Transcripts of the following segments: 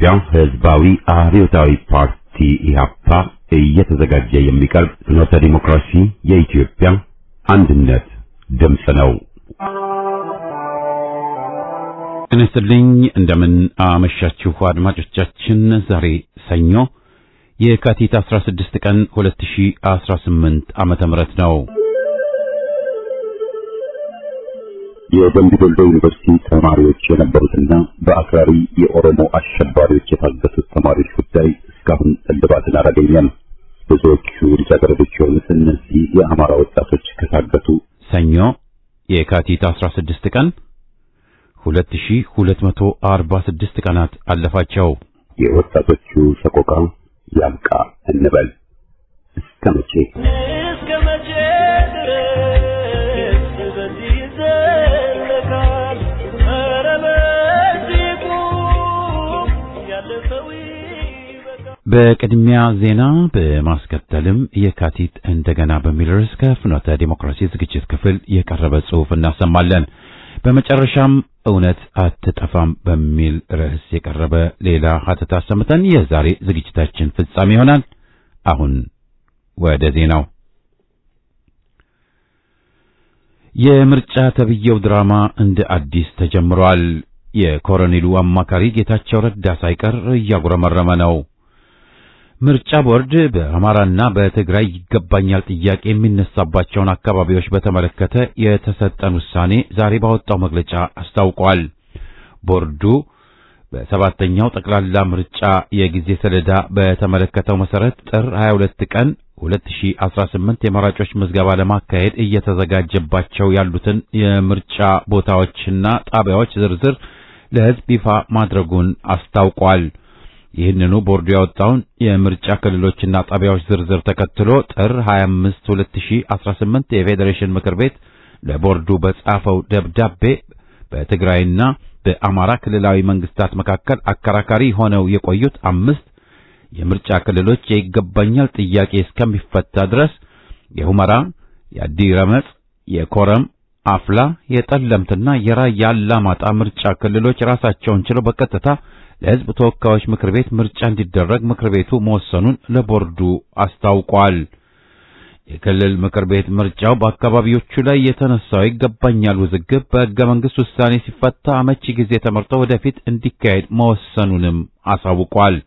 የኢትዮጵያ ሕዝባዊ አብዮታዊ ፓርቲ ኢህአፓ እየተዘጋጀ የሚቀርብ ፍኖተ ዲሞክራሲ የኢትዮጵያ አንድነት ድምፅ ነው። እንስልኝ እንደምን አመሻችሁ አድማጮቻችን። ዛሬ ሰኞ የካቲት 16 ቀን 2018 ዓመተ ምህረት ነው። የደምቢ ዶሎ ዩኒቨርሲቲ ተማሪዎች የነበሩትና በአክራሪ የኦሮሞ አሸባሪዎች የታገቱት ተማሪዎች ጉዳይ እስካሁን እልባትን አላገኘም። ብዙዎቹ ልጃገረዶች የሆኑት እነዚህ የአማራ ወጣቶች ከታገቱ ሰኞ የካቲት 16 ቀን 2246 ቀናት አለፋቸው። የወጣቶቹ ሰቆቃ ያብቃ እንበል። እስከ መቼ በቅድሚያ ዜና በማስከተልም የካቲት እንደገና በሚል ርዕስ ከፍኖተ ዲሞክራሲ ዝግጅት ክፍል የቀረበ ጽሑፍ እናሰማለን። በመጨረሻም እውነት አትጠፋም በሚል ርዕስ የቀረበ ሌላ ሀተታ ሰምተን የዛሬ ዝግጅታችን ፍጻሜ ይሆናል። አሁን ወደ ዜናው። የምርጫ ተብዬው ድራማ እንደ አዲስ ተጀምሯል። የኮሎኔሉ አማካሪ ጌታቸው ረዳ ሳይቀር እያጉረመረመ ነው። ምርጫ ቦርድ በአማራና በትግራይ ይገባኛል ጥያቄ የሚነሳባቸውን አካባቢዎች በተመለከተ የተሰጠን ውሳኔ ዛሬ ባወጣው መግለጫ አስታውቋል። ቦርዱ በሰባተኛው ጠቅላላ ምርጫ የጊዜ ሰሌዳ በተመለከተው መሰረት ጥር 22 ቀን 2018 የመራጮች ምዝገባ ለማካሄድ እየተዘጋጀባቸው ያሉትን የምርጫ ቦታዎችና ጣቢያዎች ዝርዝር ለሕዝብ ይፋ ማድረጉን አስታውቋል። ይህንኑ ቦርዱ ያወጣውን የምርጫ ክልሎችና ጣቢያዎች ዝርዝር ተከትሎ ጥር 25 2018 የፌዴሬሽን ምክር ቤት ለቦርዱ በጻፈው ደብዳቤ በትግራይና በአማራ ክልላዊ መንግስታት መካከል አከራካሪ ሆነው የቆዩት 5 የምርጫ ክልሎች የይገባኛል ጥያቄ እስከሚፈታ ድረስ የሁመራ፣ የአዲረመጽ፣ የኮረም፣ አፍላ፣ የጠለምትና የራያ አላማጣ ምርጫ ክልሎች ራሳቸውን ችለው በቀጥታ ለሕዝብ ተወካዮች ምክር ቤት ምርጫ እንዲደረግ ምክር ቤቱ መወሰኑን ለቦርዱ አስታውቋል። የክልል ምክር ቤት ምርጫው በአካባቢዎቹ ላይ የተነሳው ይገባኛል ውዝግብ በሕገ መንግሥት ውሳኔ ሲፈታ አመቺ ጊዜ ተመርጦ ወደፊት እንዲካሄድ መወሰኑንም አሳውቋል።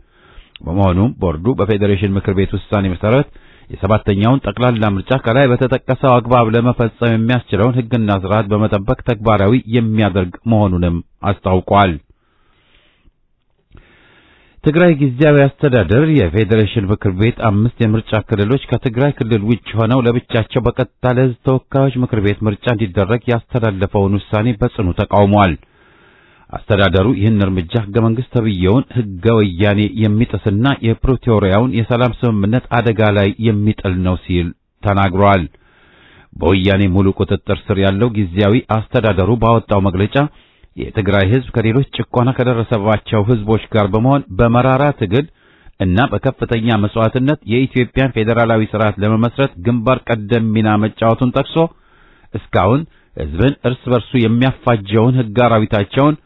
በመሆኑም ቦርዱ በፌዴሬሽን ምክር ቤት ውሳኔ መሰረት የሰባተኛውን ጠቅላላ ምርጫ ከላይ በተጠቀሰው አግባብ ለመፈጸም የሚያስችለውን ሕግና ስርዓት በመጠበቅ ተግባራዊ የሚያደርግ መሆኑንም አስታውቋል። ትግራይ ጊዜያዊ አስተዳደር የፌዴሬሽን ምክር ቤት 5 የምርጫ ክልሎች ከትግራይ ክልል ውጭ ሆነው ለብቻቸው በቀጥታ ለሕዝብ ተወካዮች ምክር ቤት ምርጫ እንዲደረግ ያስተላለፈውን ውሳኔ በጽኑ ተቃውሟል። አስተዳደሩ ይህን እርምጃ ሕገ መንግሥት ተብዬውን ሕገ ወያኔ የሚጥስና የፕሪቶሪያውን የሰላም ስምምነት አደጋ ላይ የሚጥል ነው ሲል ተናግሯል። በወያኔ ሙሉ ቁጥጥር ስር ያለው ጊዜያዊ አስተዳደሩ ባወጣው መግለጫ የትግራይ ሕዝብ ከሌሎች ጭቆና ከደረሰባቸው ሕዝቦች ጋር በመሆን በመራራ ትግል እና በከፍተኛ መስዋዕትነት የኢትዮጵያን ፌዴራላዊ ስርዓት ለመመስረት ግንባር ቀደም ሚና መጫወቱን ጠቅሶ እስካሁን ሕዝብን እርስ በርሱ የሚያፋጀውን ሕገ አራዊታቸውን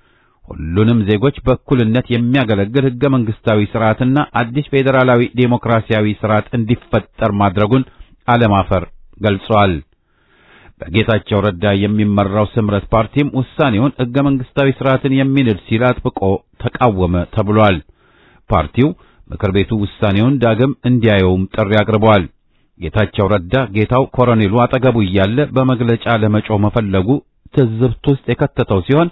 ሁሉንም ዜጎች በእኩልነት የሚያገለግል ሕገ መንግሥታዊ ስርዓትና አዲስ ፌዴራላዊ ዴሞክራሲያዊ ስርዓት እንዲፈጠር ማድረጉን አለማፈር ገልጿል። በጌታቸው ረዳ የሚመራው ስምረት ፓርቲም ውሳኔውን ሕገ መንግሥታዊ ስርዓትን የሚንድ ሲል አጥብቆ ተቃወመ ተብሏል። ፓርቲው ምክር ቤቱ ውሳኔውን ዳግም እንዲያየውም ጥሪ አቅርቧል። ጌታቸው ረዳ ጌታው ኮሎኔሉ አጠገቡ እያለ በመግለጫ ለመጮህ መፈለጉ ትዝብት ውስጥ የከተተው ሲሆን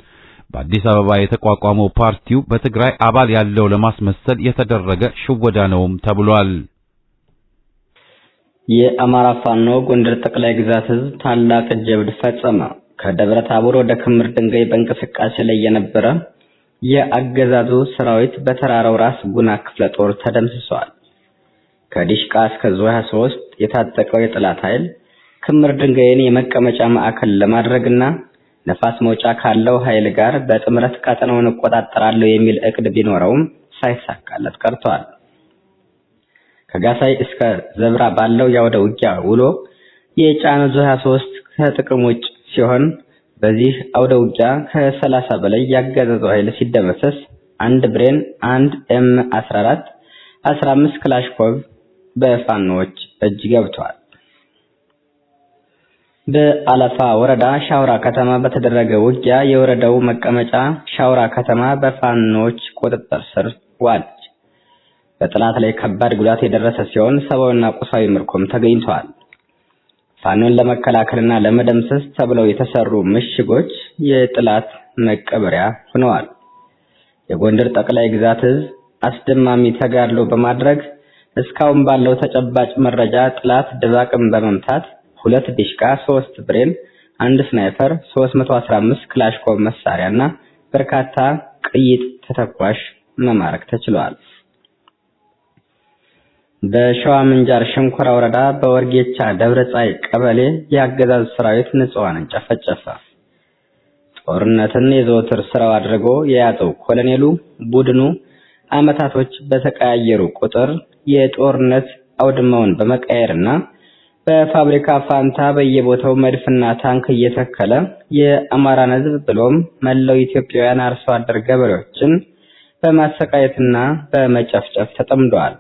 በአዲስ አበባ የተቋቋመው ፓርቲው በትግራይ አባል ያለው ለማስመሰል የተደረገ ሽወዳ ነውም ተብሏል። የአማራ ፋኖ ጎንደር ጠቅላይ ግዛት ሕዝብ ታላቅ ጀብድ ፈጸመ። ከደብረ ታቦር ወደ ክምር ድንጋይ በእንቅስቃሴ ላይ የነበረ የአገዛዙ ሰራዊት በተራራው ራስ ጉና ክፍለ ጦር ተደምስሷል። ከዲሽቃ እስከ ዙ 23 የታጠቀው የጠላት ኃይል ክምር ድንጋይን የመቀመጫ ማዕከል ለማድረግና ነፋስ መውጫ ካለው ኃይል ጋር በጥምረት ቀጠናውን እቆጣጠራለሁ የሚል እቅድ ቢኖረውም ሳይሳካለት ቀርቷል። ከጋሳይ እስከ ዘብራ ባለው ያወደ ውጊያ ውሎ የጫነ ዙ 23 ከጥቅም ውጭ ሲሆን በዚህ አውደ ውጊያ ከ30 በላይ ያገዛዙ ኃይል ሲደመሰስ 1 ብሬን፣ 1 M14፣ 15 ክላሽኮቭ በፋኖች እጅ ገብቷል። በአለፋ ወረዳ ሻውራ ከተማ በተደረገ ውጊያ የወረዳው መቀመጫ ሻውራ ከተማ በፋኖች ቁጥጥር ስር ዋለች። በጠላት ላይ ከባድ ጉዳት የደረሰ ሲሆን ሰብአዊና ቁሳዊ ምርኮም ተገኝቷል። ፋኖን ለመከላከልና ለመደምሰስ ተብለው የተሰሩ ምሽጎች የጠላት መቀበሪያ ሆነዋል። የጎንደር ጠቅላይ ግዛት እዝ አስደማሚ ተጋድሎ በማድረግ እስካሁን ባለው ተጨባጭ መረጃ ጠላት ድባቅን በመምታት 2 ዲሽቃ፣ 3 ብሬን፣ 1 ስናይፐር፣ 315 ክላሽኮቭ መሳሪያና በርካታ ቅይጥ ተተኳሽ መማረክ ተችሏል። በሸዋ ምንጃር ሸንኮራ ወረዳ በወርጌቻ ደብረጻይ ቀበሌ የአገዛዝ ሰራዊት ንጹሃንን ጨፈጨፈ። ጦርነትን የዘወትር ስራው አድርጎ የያዘው ኮሎኔሉ ቡድኑ አመታቶች በተቀያየሩ ቁጥር የጦርነት አውድማውን በመቀየርና በፋብሪካ ፋንታ በየቦታው መድፍና ታንክ እየተከለ የአማራን ሕዝብ ብሎም መላው ኢትዮጵያውያን አርሶ አደር ገበሬዎችን በማሰቃየትና በመጨፍጨፍ ተጠምዷል።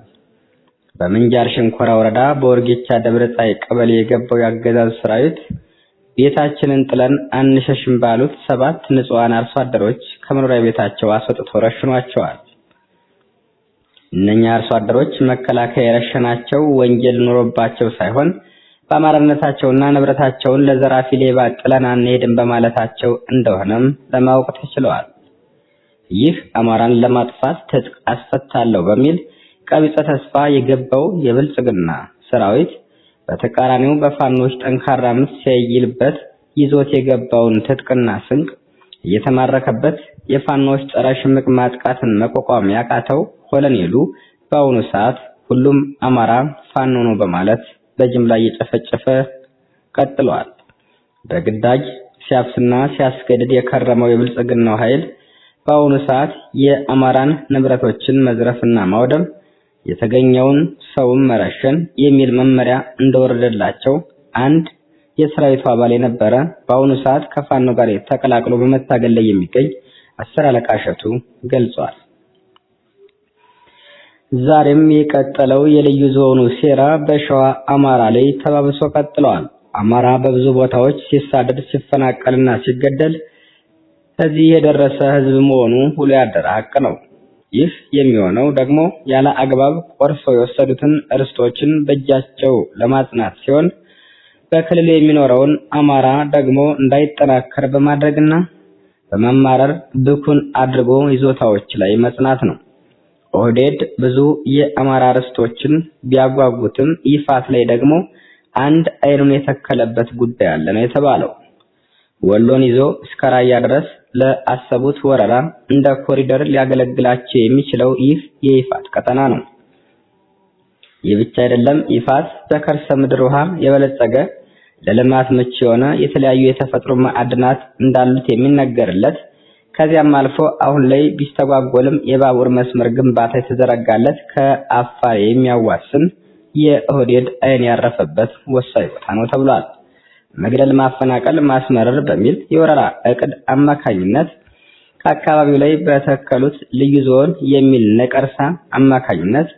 በምንጃር ሸንኮራ ወረዳ በወርጌቻ ደብረጻይ ቀበሌ የገባው የአገዛዝ ሰራዊት ቤታችንን ጥለን አንሸሽም ባሉት 7 ንጹሃን አርሶ አደሮች ከመኖሪያ ቤታቸው አስወጥቶ ረሽኗቸዋል። እነኛ አርሶ አደሮች መከላከያ የረሸናቸው ወንጀል ኖሮባቸው ሳይሆን በአማራነታቸውና ንብረታቸውን ለዘራፊ ሌባ ጥለን አንሄድም በማለታቸው እንደሆነም ለማወቅ ተችሏል። ይህ አማራን ለማጥፋት ትጥቅ አስፈታለሁ በሚል ቀቢጸ ተስፋ የገባው የብልጽግና ሰራዊት በተቃራኒው በፋኖች ጠንካራ ምት ሲይልበት ይዞት የገባውን ትጥቅና ስንቅ እየተማረከበት የፋኖች ጸረ ሽምቅ ማጥቃትን መቋቋም ያቃተው ኮሎኔሉ በአሁኑ ሰዓት ሁሉም አማራ ፋኖ ነው በማለት በጅምላ እየጨፈጨፈ ቀጥሏል። በግዳጅ ሲያፍስና ሲያስገድድ የከረመው የብልጽግናው ኃይል በአሁኑ ሰዓት የአማራን ንብረቶችን መዝረፍና ማውደም፣ የተገኘውን ሰውም መረሸን የሚል መመሪያ እንደወረደላቸው አንድ የሰራዊቱ አባል የነበረ በአሁኑ ሰዓት ከፋኖ ጋር ተቀላቅሎ በመታገል ላይ የሚገኝ 10 አለቃ እሸቱ ገልጿል። ዛሬም የቀጠለው የልዩ ዞኑ ሴራ በሸዋ አማራ ላይ ተባብሶ ቀጥሏል። አማራ በብዙ ቦታዎች ሲሳደድ ሲፈናቀልና ሲገደል እዚህ የደረሰ ህዝብ መሆኑ ሁሉ ያደረ ሀቅ ነው። ይህ የሚሆነው ደግሞ ያለ አግባብ ቆርሰው የወሰዱትን ርስቶችን በእጃቸው ለማጽናት ሲሆን በክልል የሚኖረውን አማራ ደግሞ እንዳይጠናከር በማድረግና በመማረር ብኩን አድርጎ ይዞታዎች ላይ መጽናት ነው። ኦህዴድ ብዙ የአማራ ርስቶችን ቢያጓጉትም ይፋት ላይ ደግሞ አንድ አይኑን የተከለበት ጉዳይ አለ ነው የተባለው። ወሎን ይዞ እስከ ራያ ድረስ ለአሰቡት ወረራ እንደ ኮሪደር ሊያገለግላቸው የሚችለው ይህ የይፋት ቀጠና ነው። ይህ ብቻ አይደለም። ይፋት በከርሰ ምድር ውሃ የበለጸገ ለልማት ምቹ የሆነ የተለያዩ የተፈጥሮ ማዕድናት እንዳሉት የሚነገርለት ከዚያም አልፎ አሁን ላይ ቢስተጓጎልም የባቡር መስመር ግንባታ የተዘረጋለት ከአፋር የሚያዋስን የኦህዴድ አይን ያረፈበት ወሳኝ ቦታ ነው ተብሏል። መግደል፣ ማፈናቀል፣ ማስመረር በሚል የወረራ እቅድ አማካኝነት ከአካባቢው ላይ በተከሉት ልዩ ዞን የሚል ነቀርሳ አማካኝነት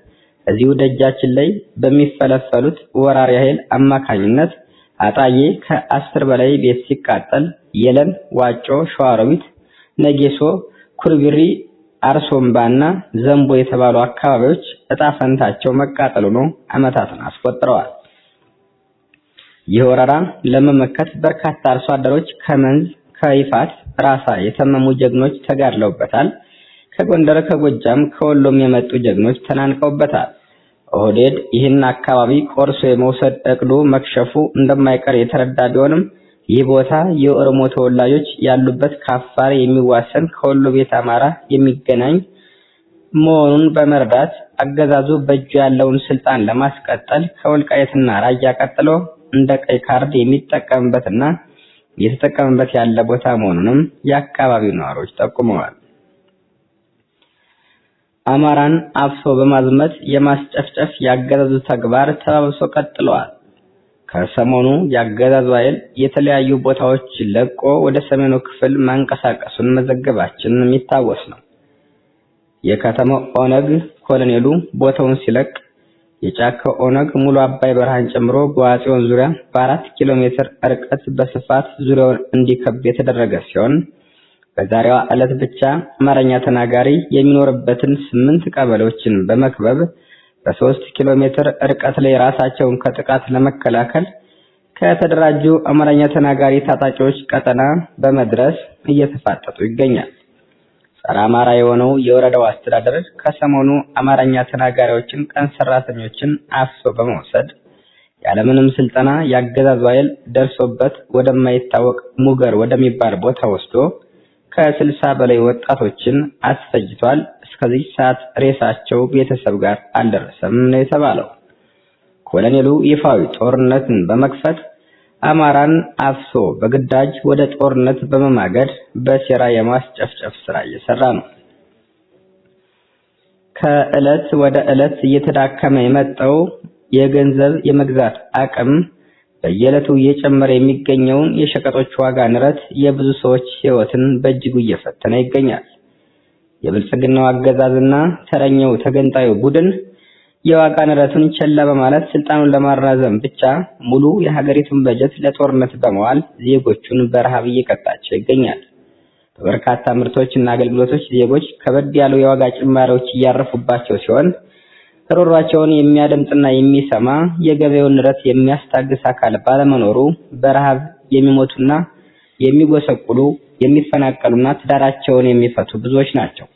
እዚሁ ደጃችን ላይ በሚፈለፈሉት ወራሪ ኃይል አማካኝነት አጣዬ ከ10 በላይ ቤት ሲቃጠል የለን፣ ዋጮ፣ ሸዋሮቢት፣ ነጌሶ፣ ኩርቢሪ፣ አርሶምባና ዘንቦ የተባሉ አካባቢዎች እጣ ፈንታቸው መቃጠሉ ነው አመታትን አስቆጥረዋል። ይህ ወረራ ለመመከት በርካታ አርሶ አደሮች ከመንዝ ከይፋት ራሳ የተመሙ ጀግኖች ተጋድለውበታል። ከጎንደር፣ ከጎጃም፣ ከወሎም የመጡ ጀግኖች ተናንቀውበታል። ኦህዴድ ይህን አካባቢ ቆርሶ የመውሰድ እቅዱ መክሸፉ እንደማይቀር የተረዳ ቢሆንም ይህ ቦታ የኦሮሞ ተወላጆች ያሉበት ከአፋር የሚዋሰን ከወሎ ቤት አማራ የሚገናኝ መሆኑን በመረዳት አገዛዙ በእጁ ያለውን ስልጣን ለማስቀጠል ከወልቃይትና ራያ ቀጥሎ እንደ ቀይ ካርድ የሚጠቀምበትና እየተጠቀምበት ያለ ቦታ መሆኑንም የአካባቢው ነዋሪዎች ጠቁመዋል። አማራን አፍሶ በማዝመት የማስጨፍጨፍ ያገዛዙ ተግባር ተባብሶ ቀጥሏል። ከሰሞኑ ያገዛዙ ኃይል የተለያዩ ቦታዎች ለቆ ወደ ሰሜኑ ክፍል ማንቀሳቀሱን መዘገባችን የሚታወስ ነው። የከተማው ኦነግ ኮሎኔሉ ቦታውን ሲለቅ የጫካው ኦነግ ሙሉ አባይ በረሃን ጨምሮ በዋጽዮን ዙሪያ በ4 ኪሎ ሜትር ርቀት በስፋት ዙሪያውን እንዲከብ የተደረገ ሲሆን በዛሬዋ ዕለት ብቻ አማርኛ ተናጋሪ የሚኖርበትን 8 ቀበሌዎችን በመክበብ በ3 ኪሎ ሜትር ርቀት ላይ ራሳቸውን ከጥቃት ለመከላከል ከተደራጁ አማርኛ ተናጋሪ ታጣቂዎች ቀጠና በመድረስ እየተፋጠጡ ይገኛል። ጸረ አማራ የሆነው የወረዳው አስተዳደር ከሰሞኑ አማርኛ ተናጋሪዎችን ቀን ሰራተኞችን አፍሶ በመውሰድ ያለምንም ስልጠና ያገዛዙ ኃይል ደርሶበት ወደማይታወቅ ሙገር ወደሚባል ቦታ ወስዶ ከ60 በላይ ወጣቶችን አስፈጅቷል። እስከዚህ ሰዓት ሬሳቸው ቤተሰብ ጋር አልደረሰም ነው የተባለው። ኮሎኔሉ ይፋዊ ጦርነትን በመክፈት አማራን አፍሶ በግዳጅ ወደ ጦርነት በመማገድ በሴራ የማስጨፍጨፍ ስራ እየሰራ ነው። ከዕለት ወደ ዕለት እየተዳከመ የመጣው የገንዘብ የመግዛት አቅም በየዕለቱ እየጨመረ የሚገኘውን የሸቀጦች ዋጋ ንረት የብዙ ሰዎች ሕይወትን በእጅጉ እየፈተነ ይገኛል። የብልጽግናው አገዛዝና ተረኛው ተገንጣዩ ቡድን የዋጋ ንረቱን ቸላ በማለት ስልጣኑን ለማራዘም ብቻ ሙሉ የሀገሪቱን በጀት ለጦርነት በመዋል ዜጎቹን በረሃብ እየቀጣቸው ይገኛል። በበርካታ ምርቶችና አገልግሎቶች ዜጎች ከበድ ያሉ የዋጋ ጭማሪዎች እያረፉባቸው ሲሆን ሮሯቸውን የሚያደምጥና የሚሰማ የገበያውን ንረት የሚያስታግስ አካል ባለመኖሩ በረሃብ የሚሞቱና የሚጎሰቁሉ የሚፈናቀሉና ትዳራቸውን የሚፈቱ ብዙዎች ናቸው።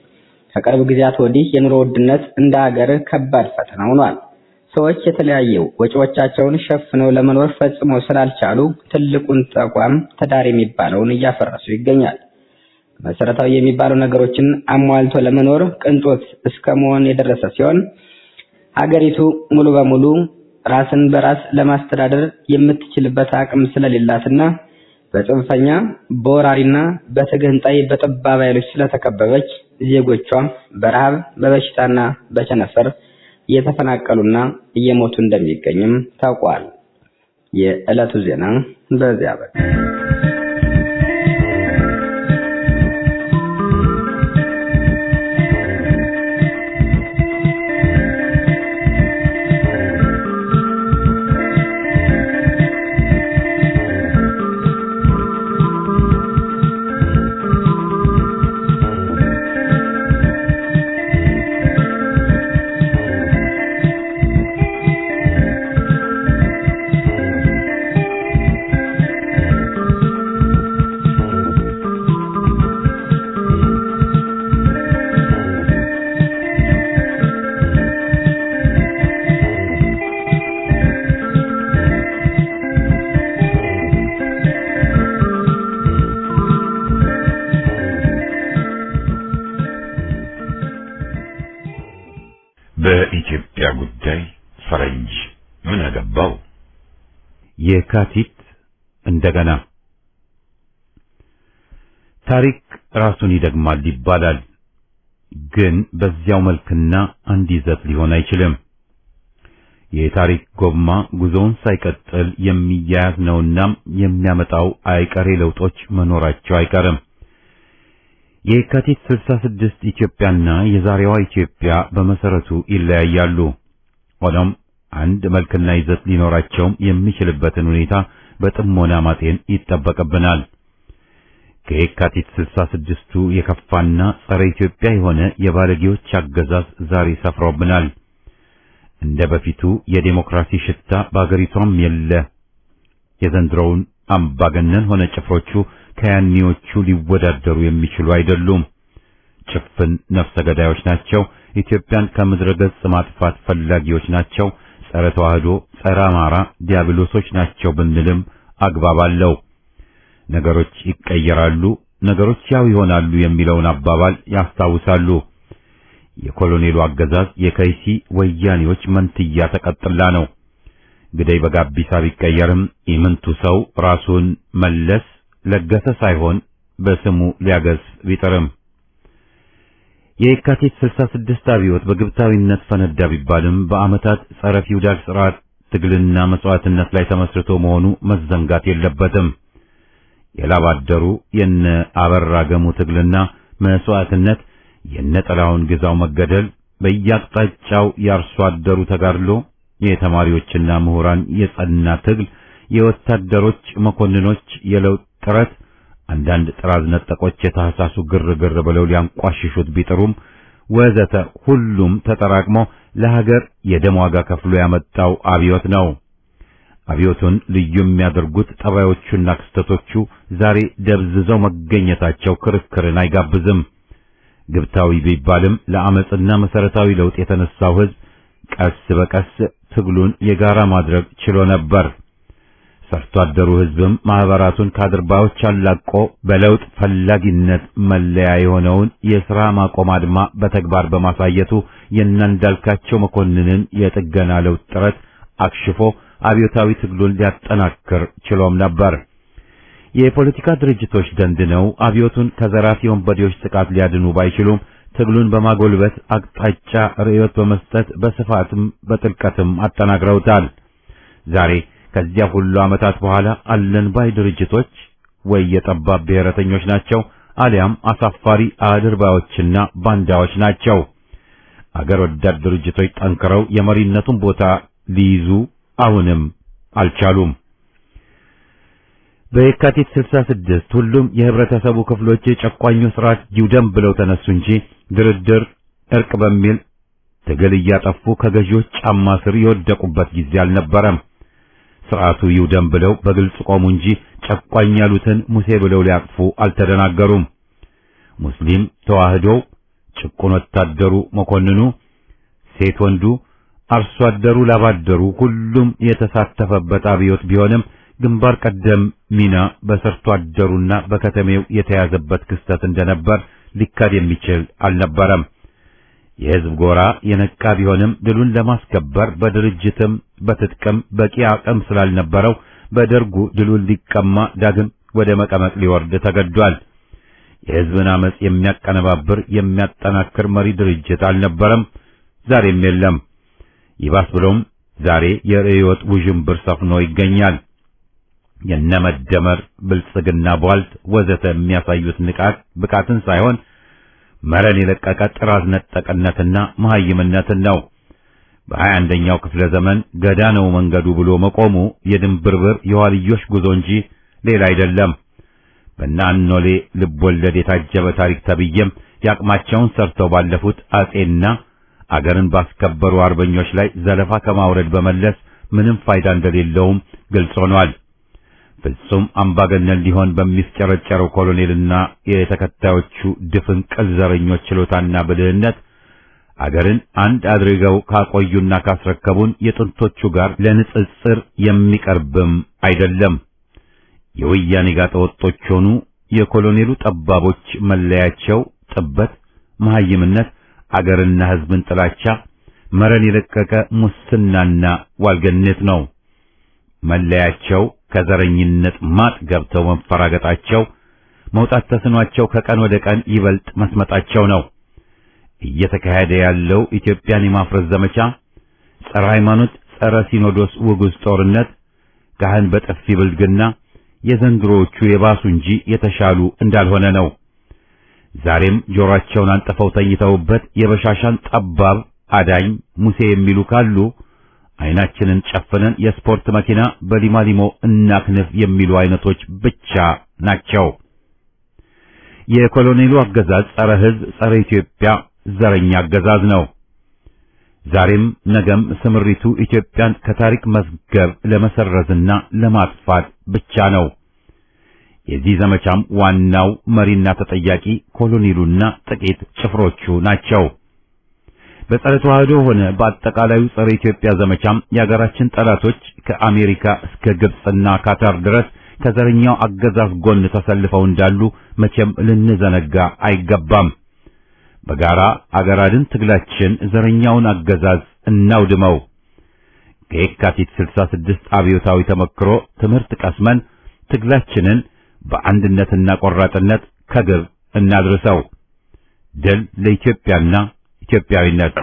ከቅርብ ጊዜያት ወዲህ የኑሮ ውድነት እንደ ሀገር ከባድ ፈተና ሆኗል። ሰዎች የተለያዩ ወጪዎቻቸውን ሸፍነው ለመኖር ፈጽሞ ስላልቻሉ ትልቁን ተቋም ትዳር የሚባለውን እያፈረሱ ይገኛል። መሰረታዊ የሚባሉ ነገሮችን አሟልቶ ለመኖር ቅንጦት እስከመሆን የደረሰ ሲሆን ሀገሪቱ ሙሉ በሙሉ ራስን በራስ ለማስተዳደር የምትችልበት አቅም ስለሌላትና በጽንፈኛ በወራሪና በተገንጣይ በጠባብ ኃይሎች ስለተከበበች ዜጎቿ በረሃብ በበሽታና በቸነፈር እየተፈናቀሉና እየሞቱ እንደሚገኙም ታውቋል። የዕለቱ ዜና በዚያ በቃ። በኢትዮጵያ ጉዳይ ፈረንጅ ምን አገባው? የካቲት እንደገና ታሪክ ራሱን ይደግማል ይባላል። ግን በዚያው መልክና አንድ ይዘት ሊሆን አይችልም። የታሪክ ጎማ ጉዞውን ሳይቀጥል የሚያያዝ ነውና የሚያመጣው አይቀሬ ለውጦች መኖራቸው አይቀርም። የካቲት 66 ኢትዮጵያና የዛሬዋ ኢትዮጵያ በመሰረቱ ይለያያሉ። ሆኖም አንድ መልክና ይዘት ሊኖራቸው የሚችልበትን ሁኔታ በጥሞና ማጤን ይጠበቅብናል። ከየካቲት 66ቱ የከፋና ጸረ ኢትዮጵያ የሆነ የባለጌዎች አገዛዝ ዛሬ ሰፍሮብናል። እንደ በፊቱ የዴሞክራሲ ሽታ በአገሪቷም የለ። የዘንድሮውን አምባገነን ሆነ ጭፍሮቹ ከያኔዎቹ ሊወዳደሩ የሚችሉ አይደሉም። ጭፍን ነፍሰ ገዳዮች ናቸው። ኢትዮጵያን ከምድረ ገጽ ማጥፋት ፈላጊዎች ናቸው። ጸረ ተዋህዶ፣ ጸረ አማራ ዲያብሎሶች ናቸው ብንልም አግባብ አለው። ነገሮች ይቀየራሉ፣ ነገሮች ያው ይሆናሉ የሚለውን አባባል ያስታውሳሉ። የኮሎኔሉ አገዛዝ የከይሲ ወያኔዎች መንትያ ተቀጥላ ነው። ግዳይ በጋቢሳ ቢቀየርም ኢምንቱ ሰው ራሱን መለስ ለገሰ ሳይሆን በስሙ ሊያገዝ ቢጥርም የካቲት 66 አብዮት በግብታዊነት ፈነዳ ቢባልም በአመታት ጸረ ፊውዳል ስርዓት ትግልና መስዋዕትነት ላይ ተመስርቶ መሆኑ መዘንጋት የለበትም። የላባደሩ የነ አበራ ገሙ ትግልና መስዋዕትነት የነጠላውን ግዛው መገደል፣ በየአቅጣጫው ያርሶ አደሩ ተጋድሎ፣ የተማሪዎችና ምሁራን የጸና ትግል፣ የወታደሮች መኮንኖች የለውጥ ጥረት፣ አንዳንድ ጥራዝ ነጠቆች የታህሳሱ ግርግር ብለው ሊያንቋሽሹት ቢጥሩም ወዘተ ሁሉም ተጠራቅሞ ለሀገር የደም ዋጋ ከፍሎ ያመጣው አብዮት ነው። አብዮቱን ልዩ የሚያደርጉት ጠባዮቹና ክስተቶቹ ዛሬ ደብዝዘው መገኘታቸው ክርክርን አይጋብዝም። ግብታዊ ቢባልም ለአመጽና መሰረታዊ ለውጥ የተነሳው ህዝብ ቀስ በቀስ ትግሉን የጋራ ማድረግ ችሎ ነበር። ሰርቶ አደሩ ህዝብም ማህበራቱን ከአድርባዮች አላቆ በለውጥ ፈላጊነት መለያ የሆነውን የሥራ ማቆም አድማ በተግባር በማሳየቱ የእናንዳልካቸው መኮንንን የጥገና ለውጥ ጥረት አክሽፎ አብዮታዊ ትግሉን ሊያጠናክር ችሎም ነበር። የፖለቲካ ድርጅቶች ደንድነው አብዮቱን ከዘራፊ ወንበዴዎች ጥቃት ሊያድኑ ባይችሉም ትግሉን በማጎልበት አቅጣጫ ርዕዮት በመስጠት በስፋትም በጥልቀትም አጠናክረውታል። ዛሬ ከዚያ ሁሉ ዓመታት በኋላ አለን ባይ ድርጅቶች ወይ የጠባብ ብሔረተኞች ናቸው አሊያም አሳፋሪ አድርባዮችና ባንዳዎች ናቸው። አገር ወዳድ ድርጅቶች ጠንክረው የመሪነቱን ቦታ ሊይዙ አሁንም አልቻሉም። በየካቲት 66 ሁሉም የህብረተሰቡ ክፍሎች የጨቋኙ ስርዓት ይውደም ብለው ተነሱ እንጂ ድርድር፣ እርቅ በሚል ትግል እያጠፉ ከገዢዎች ጫማ ስር የወደቁበት ጊዜ አልነበረም። ስርዓቱ ይውደም ብለው በግልጽ ቆሙ እንጂ ጨቋኝ ያሉትን ሙሴ ብለው ሊያቅፉ አልተደናገሩም። ሙስሊም ተዋህዶው፣ ጭቁን ወታደሩ፣ መኮንኑ፣ ሴት ወንዱ፣ አርሶ አደሩ፣ ላባደሩ ሁሉም የተሳተፈበት አብዮት ቢሆንም ግንባር ቀደም ሚና በሰርቶ አደሩና በከተሜው የተያዘበት ክስተት እንደነበር ሊካድ የሚችል አልነበረም። የህዝብ ጎራ የነቃ ቢሆንም ድሉን ለማስከበር በድርጅትም በትጥቅም በቂ አቅም ስላልነበረው በደርጉ ድሉን ሊቀማ ዳግም ወደ መቀመቅ ሊወርድ ተገዷል። የህዝብን አመጽ የሚያቀነባብር የሚያጠናክር መሪ ድርጅት አልነበረም፣ ዛሬም የለም። ይባስ ብሎም ዛሬ የርዕዮት ውዥንብር ሰፍኖ ይገኛል። የነመደመር ብልጽግና ቧልት ወዘተ የሚያሳዩት ንቃት ብቃትን ሳይሆን መረን የለቀቀ ጥራዝ ነጠቅነትና መሐይምነትን ነው። በ21ኛው ክፍለ ዘመን ገዳ ነው መንገዱ ብሎ መቆሙ የድንብርብር የዋልዮሽ ጉዞ እንጂ ሌላ አይደለም። በእናኖሌ ልቦለድ የታጀበ ታሪክ ተብዬም ያቅማቸውን ሰርተው ባለፉት አጼና አገርን ባስከበሩ አርበኞች ላይ ዘለፋ ከማውረድ በመለስ ምንም ፋይዳ እንደሌለውም ግልጽ ሆኗል። ፍጹም አምባገነን ሊሆን በሚስጨረጨረው ኮሎኔልና የተከታዮቹ ድፍን ቀዘረኞች ችሎታና ብልህነት አገርን አንድ አድርገው ካቆዩና ካስረከቡን የጥንቶቹ ጋር ለንጽጽር የሚቀርብም አይደለም። የወያኔ ጋጠወጦች ሆኑ የኮሎኔሉ ጠባቦች መለያቸው ጥበት፣ መሐይምነት፣ አገርና ሕዝብን ጥላቻ፣ መረን የለቀቀ ሙስናና ዋልገነት ነው። መለያቸው ከዘረኝነት ማጥ ገብተው መንፈራገጣቸው፣ መውጣት ተስኗቸው ከቀን ወደ ቀን ይበልጥ መስመጣቸው ነው። እየተካሄደ ያለው ኢትዮጵያን የማፍረስ ዘመቻ፣ ጸረ ሃይማኖት፣ ጸረ ሲኖዶስ ውጉዝ ጦርነት፣ ካህን በጥፊ ብልግና የዘንድሮዎቹ የባሱ እንጂ የተሻሉ እንዳልሆነ ነው። ዛሬም ጆሮአቸውን አንጥፈው ተኝተውበት የበሻሻን ጠባብ አዳኝ ሙሴ የሚሉ ካሉ አይናችንን ጨፍነን የስፖርት መኪና በሊማሊሞ እናክንፍ የሚሉ አይነቶች ብቻ ናቸው። የኮሎኔሉ አገዛዝ ጸረ ሕዝብ፣ ጸረ ኢትዮጵያ ዘረኛ አገዛዝ ነው። ዛሬም ነገም ስምሪቱ ኢትዮጵያን ከታሪክ መዝገብ ለመሰረዝና ለማጥፋት ብቻ ነው። የዚህ ዘመቻም ዋናው መሪና ተጠያቂ ኮሎኔሉና ጥቂት ጭፍሮቹ ናቸው። በጸረ ተዋህዶ ሆነ በአጠቃላዩ ጸረ ኢትዮጵያ ዘመቻም የሀገራችን ጠላቶች ከአሜሪካ እስከ ግብጽና ካታር ድረስ ከዘረኛው አገዛዝ ጎን ተሰልፈው እንዳሉ መቼም ልንዘነጋ አይገባም። በጋራ አገራድን ትግላችን ዘረኛውን አገዛዝ እናውድመው። ከየካቲት 66 አብዮታዊ ተመክሮ ትምህርት ቀስመን ትግላችንን በአንድነትና ቆራጥነት ከግብ እናድርሰው። ድል ለኢትዮጵያና ኢትዮጵያዊነት።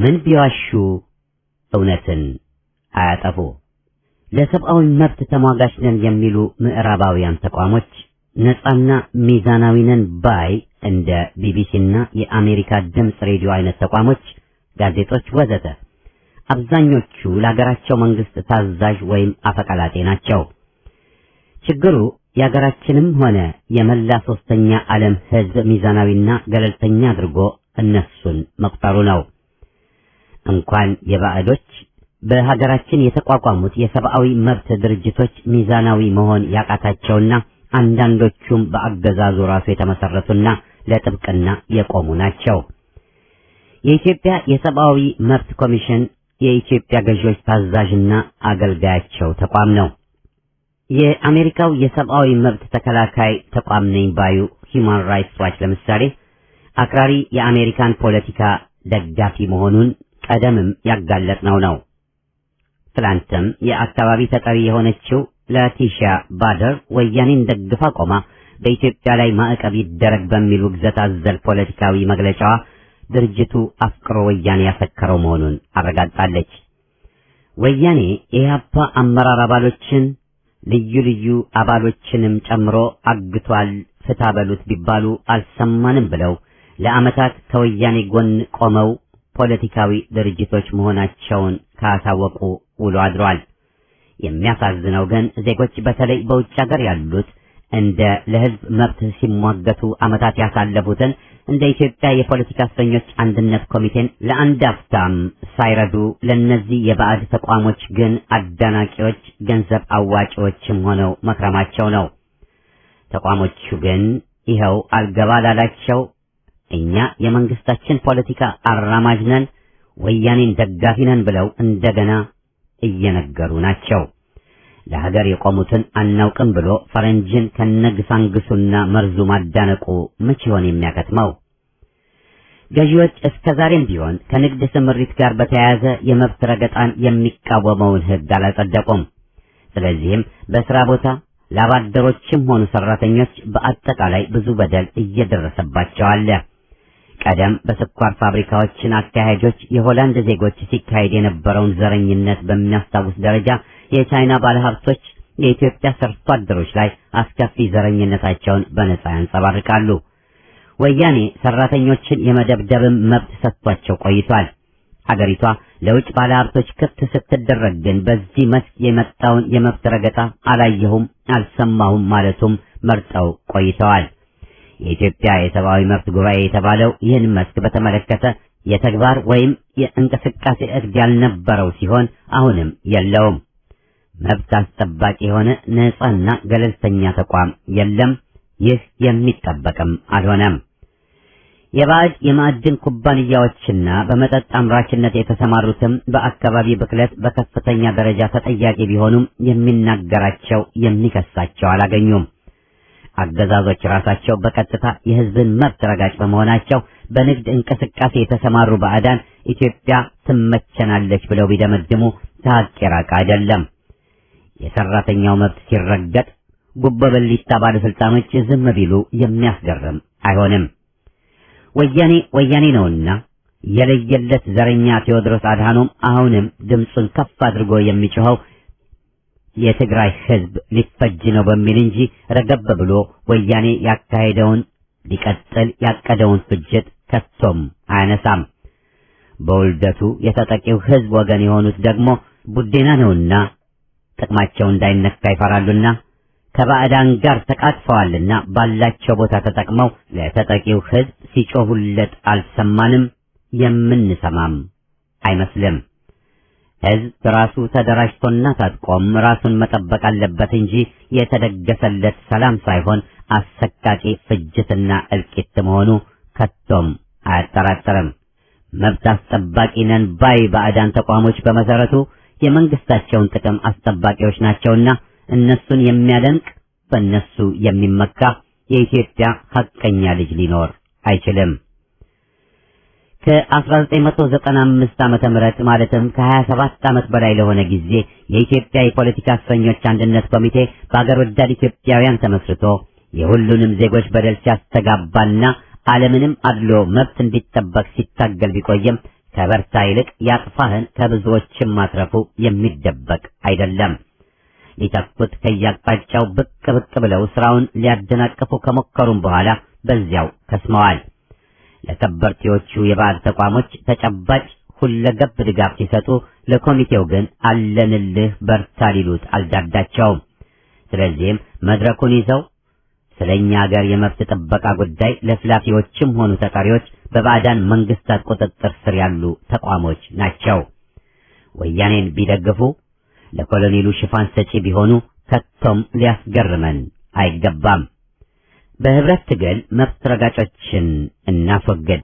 ምን ቢዋሹ እውነትን አያጠፉ። ለሰብአዊ መብት ተሟጋች ነን የሚሉ ምዕራባውያን ተቋሞች ነፃና ሚዛናዊ ነን ባይ እንደ ቢቢሲና የአሜሪካ ድምፅ ሬዲዮ አይነት ተቋሞች፣ ጋዜጦች ወዘተ አብዛኞቹ ለሀገራቸው መንግስት ታዛዥ ወይም አፈቀላጤ ናቸው። ችግሩ የሀገራችንም ሆነ የመላ ሶስተኛ ዓለም ህዝብ ሚዛናዊና ገለልተኛ አድርጎ እነሱን መቁጠሩ ነው። እንኳን የባዕዶች በሀገራችን የተቋቋሙት የሰብአዊ መብት ድርጅቶች ሚዛናዊ መሆን ያቃታቸውና አንዳንዶቹም በአገዛዙ ራሱ የተመሰረቱና ለጥብቅና የቆሙ ናቸው። የኢትዮጵያ የሰብአዊ መብት ኮሚሽን የኢትዮጵያ ገዢዎች ታዛዥና አገልጋያቸው ተቋም ነው። የአሜሪካው የሰብአዊ መብት ተከላካይ ተቋም ነኝ ባዩ ሂውማን ራይትስ ዋች ለምሳሌ አክራሪ የአሜሪካን ፖለቲካ ደጋፊ መሆኑን ቀደምም ያጋለጥነው ነው። ትላንትም የአካባቢ ተጠሪ የሆነችው ላቲሻ ባደር ወያኔን ደግፋ ቆማ በኢትዮጵያ ላይ ማዕቀብ ይደረግ በሚል ውግዘት አዘል ፖለቲካዊ መግለጫዋ ድርጅቱ አፍቅሮ ወያኔ ያሰከረው መሆኑን አረጋግጣለች። ወያኔ የኢህአፓ አመራር አባሎችን ልዩ ልዩ አባሎችንም ጨምሮ አግቷል፣ ፍታ በሉት ቢባሉ አልሰማንም ብለው ለዓመታት ከወያኔ ጎን ቆመው ፖለቲካዊ ድርጅቶች መሆናቸውን ካሳወቁ ውሎ አድሯል። የሚያሳዝነው ግን ዜጎች በተለይ በውጭ ሀገር ያሉት እንደ ለህዝብ መብት ሲሟገቱ ዓመታት ያሳለፉትን እንደ ኢትዮጵያ የፖለቲካ እስረኞች አንድነት ኮሚቴን ለአንድ አፍታም ሳይረዱ ለነዚህ የባዕድ ተቋሞች ግን አዳናቂዎች፣ ገንዘብ አዋጪዎችም ሆነው መክረማቸው ነው። ተቋሞቹ ግን ይኸው አልገባ ላላቸው እኛ የመንግስታችን ፖለቲካ አራማጅ ነን፣ ወያኔን ደጋፊ ነን ብለው እንደገና እየነገሩ ናቸው። ለሀገር የቆሙትን አናውቅም ብሎ ፈረንጅን ከነግሳንግሱና መርዙ ማዳነቁ መቼ ይሆን የሚያከትመው? ገዢዎች እስከዛሬም ቢሆን ከንግድ ስምሪት ጋር በተያያዘ የመብት ረገጣን የሚቃወመውን ህግ አላጸደቁም። ስለዚህም በስራ ቦታ ላባደሮችም ሆኑ ሰራተኞች በአጠቃላይ ብዙ በደል እየደረሰባቸው አለ። ቀደም በስኳር ፋብሪካዎችን አካሄጆች የሆላንድ ዜጎች ሲካሄድ የነበረውን ዘረኝነት በሚያስታውስ ደረጃ የቻይና ባለሀብቶች የኢትዮጵያ ሰርቶ አደሮች ላይ አስከፊ ዘረኝነታቸውን በነጻ ያንጸባርቃሉ። ወያኔ ሰራተኞችን የመደብደብም መብት ሰጥቷቸው ቆይቷል። አገሪቷ ለውጭ ባለሀብቶች ክፍት ስትደረግ ግን በዚህ መስክ የመጣውን የመብት ረገጣ አላየሁም አልሰማሁም ማለቱም መርጠው ቆይተዋል። የኢትዮጵያ የሰብአዊ መብት ጉባኤ የተባለው ይህን መስክ በተመለከተ የተግባር ወይም የእንቅስቃሴ እድል ያልነበረው ሲሆን አሁንም የለውም። መብት አስጠባቂ የሆነ ነፃና ገለልተኛ ተቋም የለም። ይህ የሚጠበቅም አልሆነም። የባዕድ የማዕድን ኩባንያዎችና በመጠጥ አምራችነት የተሰማሩትም በአካባቢ ብክለት በከፍተኛ ደረጃ ተጠያቂ ቢሆኑም የሚናገራቸው የሚከሳቸው አላገኙም። አገዛዞች ራሳቸው በቀጥታ የሕዝብን መብት ረጋጭ በመሆናቸው በንግድ እንቅስቃሴ የተሰማሩ ባዕዳን ኢትዮጵያ ትመቸናለች ብለው ቢደመድሙ ከሀቅ የራቀ አይደለም። የሰራተኛው መብት ሲረገጥ ጉቦ በሊታ ባለስልጣኖች ዝም ቢሉ የሚያስገርም አይሆንም። ወያኔ ነውና የለየለት ዘረኛ ቴዎድሮስ አድሃኖም አሁንም ድምፁን ከፍ አድርጎ የሚጮኸው የትግራይ ህዝብ ሊፈጅ ነው በሚል እንጂ ረገብ ብሎ ወያኔ ያካሄደውን ሊቀጥል ያቀደውን ፍጅት ከቶም አያነሳም። በውልደቱ የተጠቂው ህዝብ ወገን የሆኑት ደግሞ ቡዴና ነውና ጥቅማቸው እንዳይነካ ይፈራሉና ከባዕዳን ጋር ተቃጥፈዋልና ባላቸው ቦታ ተጠቅመው ለተጠቂው ህዝብ ሲጮሁለት አልሰማንም፣ የምንሰማም አይመስልም። ህዝብ ራሱ ተደራጅቶና ታጥቆም ራሱን መጠበቅ አለበት እንጂ የተደገሰለት ሰላም ሳይሆን አሰቃቂ ፍጅትና እልቂት መሆኑ ከቶም አያጠራጥርም። መብት አስጠባቂ ነን ባይ ባዕዳን ተቋሞች በመሰረቱ የመንግስታቸውን ጥቅም አስጠባቂዎች ናቸውና እነሱን የሚያደንቅ በእነሱ የሚመካ የኢትዮጵያ ሐቀኛ ልጅ ሊኖር አይችልም። ከ1995 ዓመተ ምህረት ማለትም ከ27 ዓመት በላይ ለሆነ ጊዜ የኢትዮጵያ የፖለቲካ እስረኞች አንድነት ኮሚቴ በአገር ወዳድ ኢትዮጵያውያን ተመስርቶ የሁሉንም ዜጎች በደል ሲያስተጋባና ዓለምንም አድሎ መብት እንዲጠበቅ ሲታገል ቢቆይም ከበርታ ይልቅ ያጥፋህን ከብዙዎችም ማትረፉ የሚደበቅ አይደለም። ሊተኩት ከያቅጣጫው ብቅ ብለው ስራውን ሊያደናቅፉ ከሞከሩም በኋላ በዚያው ከስመዋል። ለከበርቴዎቹ የባዕድ ተቋሞች ተጨባጭ ሁለገብ ድጋፍ ሲሰጡ፣ ለኮሚቴው ግን አለንልህ በርታ ሊሉት አልዳዳቸውም። ስለዚህም መድረኩን ይዘው ስለኛ ሀገር የመብት ጥበቃ ጉዳይ ለፍላፊዎችም ሆኑ ተጠሪዎች በባዕዳን መንግስታት ቁጥጥር ስር ያሉ ተቋሞች ናቸው። ወያኔን ቢደግፉ ለኮሎኔሉ ሽፋን ሰጪ ቢሆኑ ከቶም ሊያስገርመን አይገባም። በህብረት ትግል መብት ረጋጮችን እናስወግድ።